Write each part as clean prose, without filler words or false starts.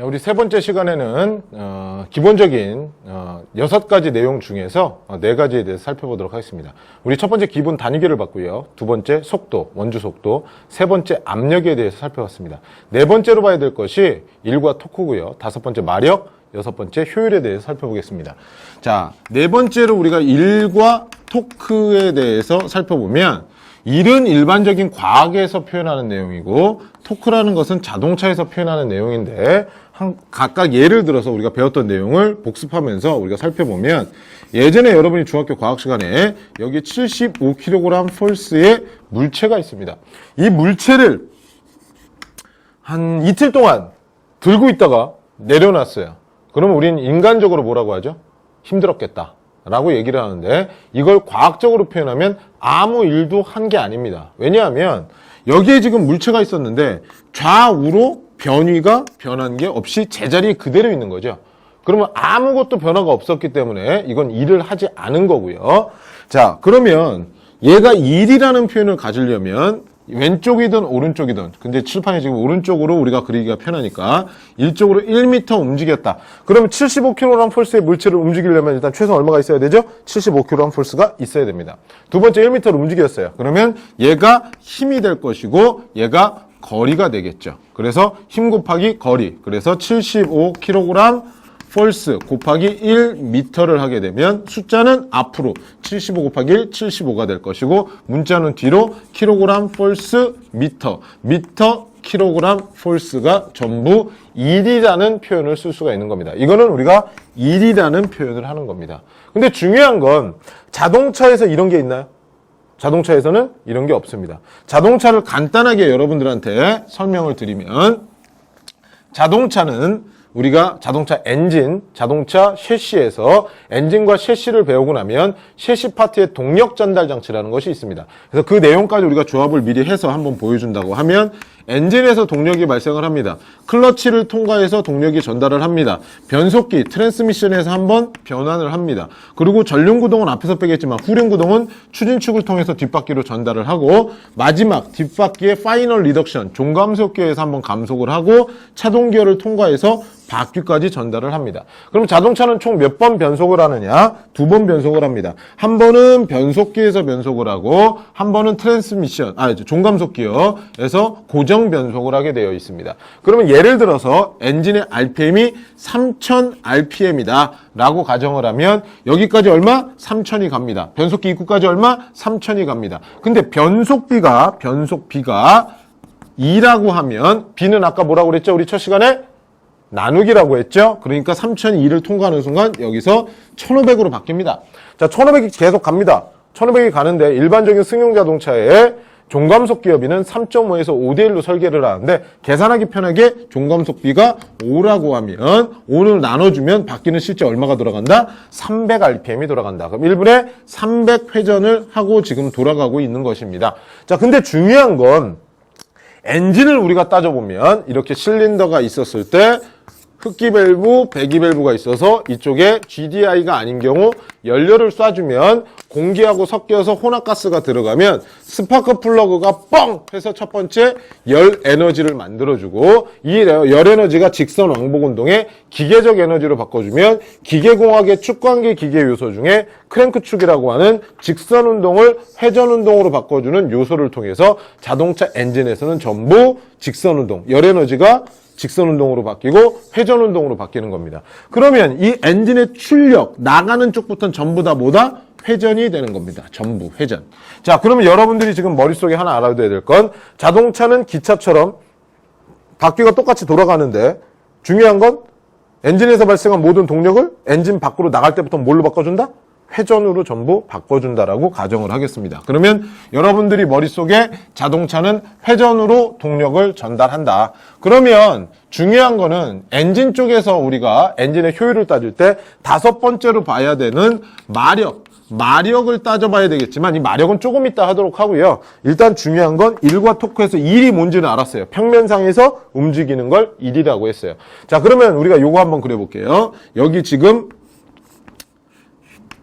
우리 세 번째 시간에는 기본적인 6가지 내용 중에서 4가지에 대해서 살펴보도록 하겠습니다. 우리 첫 번째 기본 단위계를 봤고요. 두 번째 속도, 원주 속도, 세 번째 압력에 대해서 살펴봤습니다. 네 번째로 봐야 될 것이 일과 토크고요. 다섯 번째 마력, 여섯 번째 효율에 대해서 살펴보겠습니다. 자, 네 번째로 우리가 일과 토크에 대해서 살펴보면 일은 일반적인 과학에서 표현하는 내용이고 토크라는 것은 자동차에서 표현하는 내용인데 각각 예를 들어서 우리가 배웠던 내용을 복습하면서 우리가 살펴보면 예전에 여러분이 중학교 과학 시간에 여기 75kg 폴스의 물체가 있습니다. 이 물체를 한 이틀 동안 들고 있다가 내려놨어요. 그러면 우리는 인간적으로 뭐라고 하죠? 힘들었겠다 라고 얘기를 하는데 이걸 과학적으로 표현하면 아무 일도 한 게 아닙니다. 왜냐하면 여기에 지금 물체가 있었는데 좌우로 변위가 변한 게 없이 제자리에 그대로 있는 거죠. 그러면 아무것도 변화가 없었기 때문에 이건 일을 하지 않은 거고요. 자, 그러면 얘가 일이라는 표현을 가지려면 왼쪽이든 오른쪽이든, 근데 칠판에 지금 오른쪽으로 우리가 그리기가 편하니까 이쪽으로 1m 움직였다. 그러면 75kg 폴스의 물체를 움직이려면 일단 최소 얼마가 있어야 되죠? 75kg 폴스가 있어야 됩니다. 두 번째 1m를 움직였어요. 그러면 얘가 힘이 될 것이고 얘가 거리가 되겠죠. 그래서 힘 곱하기 거리, 그래서 75kg 폴스 곱하기 1m를 하게 되면 숫자는 앞으로 75 곱하기 1, 75가 될 것이고 문자는 뒤로 킬로그램 폴스 미터, 미터 킬로그램 폴스가 전부 일이라는 표현을 쓸 수가 있는 겁니다. 이거는 우리가 일이라는 표현을 하는 겁니다. 근데 중요한 건 자동차에서 이런 게 있나요? 자동차에서는 이런 게 없습니다. 자동차를 간단하게 여러분들한테 설명을 드리면 자동차는 우리가 자동차 엔진, 자동차 셰시에서 엔진과 셰시를 배우고 나면 셰시 파트의 동력 전달 장치라는 것이 있습니다. 그래서 그 내용까지 우리가 조합을 미리 해서 한번 보여준다고 하면 엔진에서 동력이 발생을 합니다. 클러치를 통과해서 동력이 전달을 합니다. 변속기, 트랜스미션에서 한번 변환을 합니다. 그리고 전륜구동은 앞에서 빼겠지만 후륜구동은 추진축을 통해서 뒷바퀴로 전달을 하고 마지막 뒷바퀴의 파이널 리덕션, 종감속기에서 한번 감속을 하고 차동기어를 통과해서 바퀴까지 전달을 합니다. 그럼 자동차는 총 몇 번 변속을 하느냐? 2번 변속을 합니다. 한 번은 변속기에서 변속을 하고 한 번은 트랜스미션, 종감속기어에서 고정 변속을 하게 되어 있습니다. 그러면 예를 들어서 엔진의 RPM이 3000rpm이다 라고 가정을 하면 여기까지 얼마? 3000이 갑니다. 변속기 입구까지 얼마? 3000이 갑니다. 근데 변속비가 2라고 하면 B는 아까 뭐라고 그랬죠? 우리 첫 시간에? 나누기라고 했죠? 그러니까 3002를 통과하는 순간 여기서 1500으로 바뀝니다. 자, 1500이 계속 갑니다. 1500이 가는데 일반적인 승용 자동차의 종감속 기어비는 3.5에서 5대1로 설계를 하는데 계산하기 편하게 종감속비가 5라고 하면 5를 나눠주면 바퀴는 실제 얼마가 돌아간다? 300rpm이 돌아간다. 그럼 1분에 300회전을 하고 지금 돌아가고 있는 것입니다. 자, 근데 중요한 건 엔진을 우리가 따져보면 이렇게 실린더가 있었을 때 흡기 밸브, 배기 밸브가 있어서 이쪽에 GDI가 아닌 경우 연료를 쏴주면 공기하고 섞여서 혼합가스가 들어가면 스파크 플러그가 뻥 해서 첫 번째 열 에너지를 만들어주고 이 열 에너지가 직선 왕복 운동의 기계적 에너지로 바꿔주면 기계공학의 축관계 기계 요소 중에 크랭크축이라고 하는 직선 운동을 회전 운동으로 바꿔주는 요소를 통해서 자동차 엔진에서는 전부 직선 운동, 열 에너지가 직선 운동으로 바뀌고 회전 운동으로 바뀌는 겁니다. 그러면 이 엔진의 출력, 나가는 쪽부터는 전부 다 뭐다? 회전이 되는 겁니다. 전부 회전. 자, 그러면 여러분들이 지금 머릿속에 하나 알아둬야 될 건 자동차는 기차처럼 바퀴가 똑같이 돌아가는데 중요한 건 엔진에서 발생한 모든 동력을 엔진 밖으로 나갈 때부터 뭘로 바꿔준다? 회전으로 전부 바꿔준다라고 가정을 하겠습니다. 그러면 여러분들이 머릿속에 자동차는 회전으로 동력을 전달한다. 그러면 중요한 거는 엔진 쪽에서 우리가 엔진의 효율을 따질 때 다섯 번째로 봐야 되는 마력을 따져봐야 되겠지만 이 마력은 조금 이따 하도록 하고요. 일단 중요한 건 일과 토크에서 일이 뭔지는 알았어요. 평면상에서 움직이는 걸 일이라고 했어요. 자, 그러면 우리가 요거 한번 그려볼게요. 여기 지금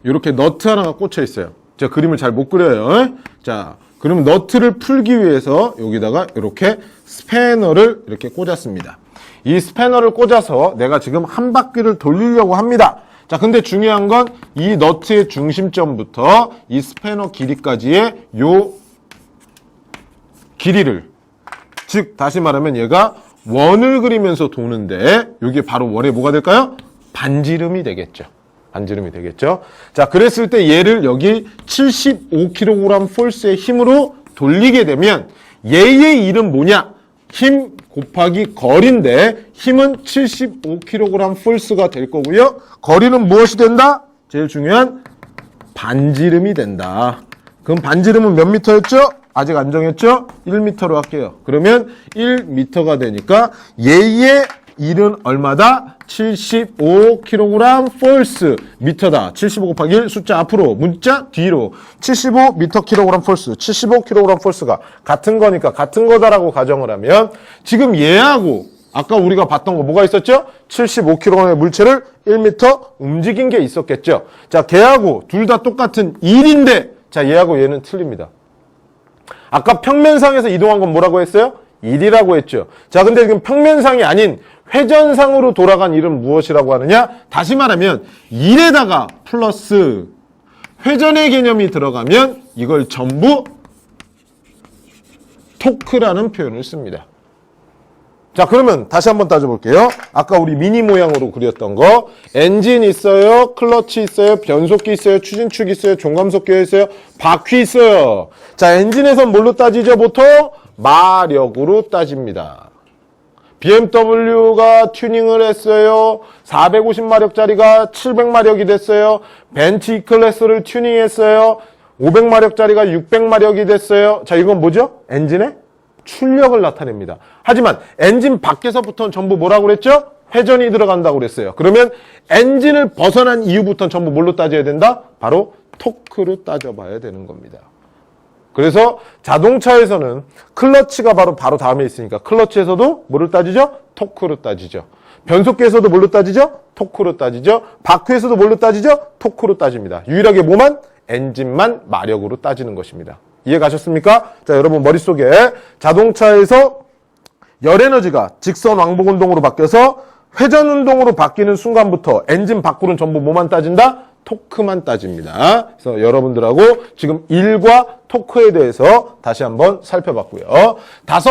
이렇게 너트 하나가 꽂혀 있어요. 제가 그림을 잘 못 그려요. 자, 그러면 너트를 풀기 위해서 여기다가 이렇게 스패너를 이렇게 꽂았습니다. 이 스패너를 꽂아서 내가 지금 한 바퀴를 돌리려고 합니다. 자, 근데 중요한 건 이 너트의 중심점부터 이 스패너 길이까지의 요 길이를, 즉 다시 말하면 얘가 원을 그리면서 도는데 이게 바로 원의 뭐가 될까요? 반지름이 되겠죠. 반지름이 되겠죠. 자, 그랬을 때 얘를 여기 75kg 포스의 힘으로 돌리게 되면 얘의 이름 뭐냐? 힘 곱하기 거리인데 힘은 75kg 포스가 될 거고요. 거리는 무엇이 된다? 제일 중요한 반지름이 된다. 그럼 반지름은 몇 미터였죠? 아직 안 정했죠? 1m로 할게요. 그러면 1m가 되니까 얘의 일은 얼마다? 75kg 폴스 미터다. 75 곱하기 1 숫자 앞으로 문자 뒤로 75m kg 폴스 75kg 폴스가 같은 거니까 같은 거다라고 가정을 하면 지금 얘하고 아까 우리가 봤던 거 뭐가 있었죠? 75kg의 물체를 1m 움직인 게 있었겠죠. 자, 걔하고 둘 다 똑같은 1인데 자, 얘하고 얘는 틀립니다. 아까 평면상에서 이동한 건 뭐라고 했어요? 1이라고 했죠. 자, 근데 지금 평면상이 아닌 회전상으로 돌아간 일은 무엇이라고 하느냐? 다시 말하면 1에다가 플러스 회전의 개념이 들어가면 이걸 전부 토크라는 표현을 씁니다. 자, 그러면 다시 한번 따져볼게요. 아까 우리 미니 모양으로 그렸던 거 엔진 있어요, 클러치 있어요, 변속기 있어요, 추진축 있어요, 종감속기어 있어요, 바퀴 있어요. 자, 엔진에선 뭘로 따지죠? 보통 마력으로 따집니다. BMW가 튜닝을 했어요. 450마력짜리가 700마력이 됐어요. 벤츠 E클래스를 튜닝했어요. 500마력짜리가 600마력이 됐어요. 자, 이건 뭐죠? 엔진의 출력을 나타냅니다. 하지만 엔진 밖에서부터는 전부 뭐라고 그랬죠? 회전이 들어간다고 그랬어요. 그러면 엔진을 벗어난 이후부터는 전부 뭘로 따져야 된다? 바로 토크로 따져봐야 되는 겁니다. 그래서 자동차에서는 클러치가 바로 다음에 있으니까 클러치에서도 뭐를 따지죠? 토크로 따지죠. 변속기에서도 뭘로 따지죠? 토크로 따지죠. 바퀴에서도 뭘로 따지죠? 토크로 따집니다. 유일하게 뭐만? 엔진만 마력으로 따지는 것입니다. 이해 가셨습니까? 자, 여러분 머릿속에 자동차에서 열에너지가 직선 왕복 운동으로 바뀌어서 회전 운동으로 바뀌는 순간부터 엔진 밖으로는 전부 뭐만 따진다? 토크만 따집니다. 그래서 여러분들하고 지금 1과 토크에 대해서 다시 한번 살펴봤고요.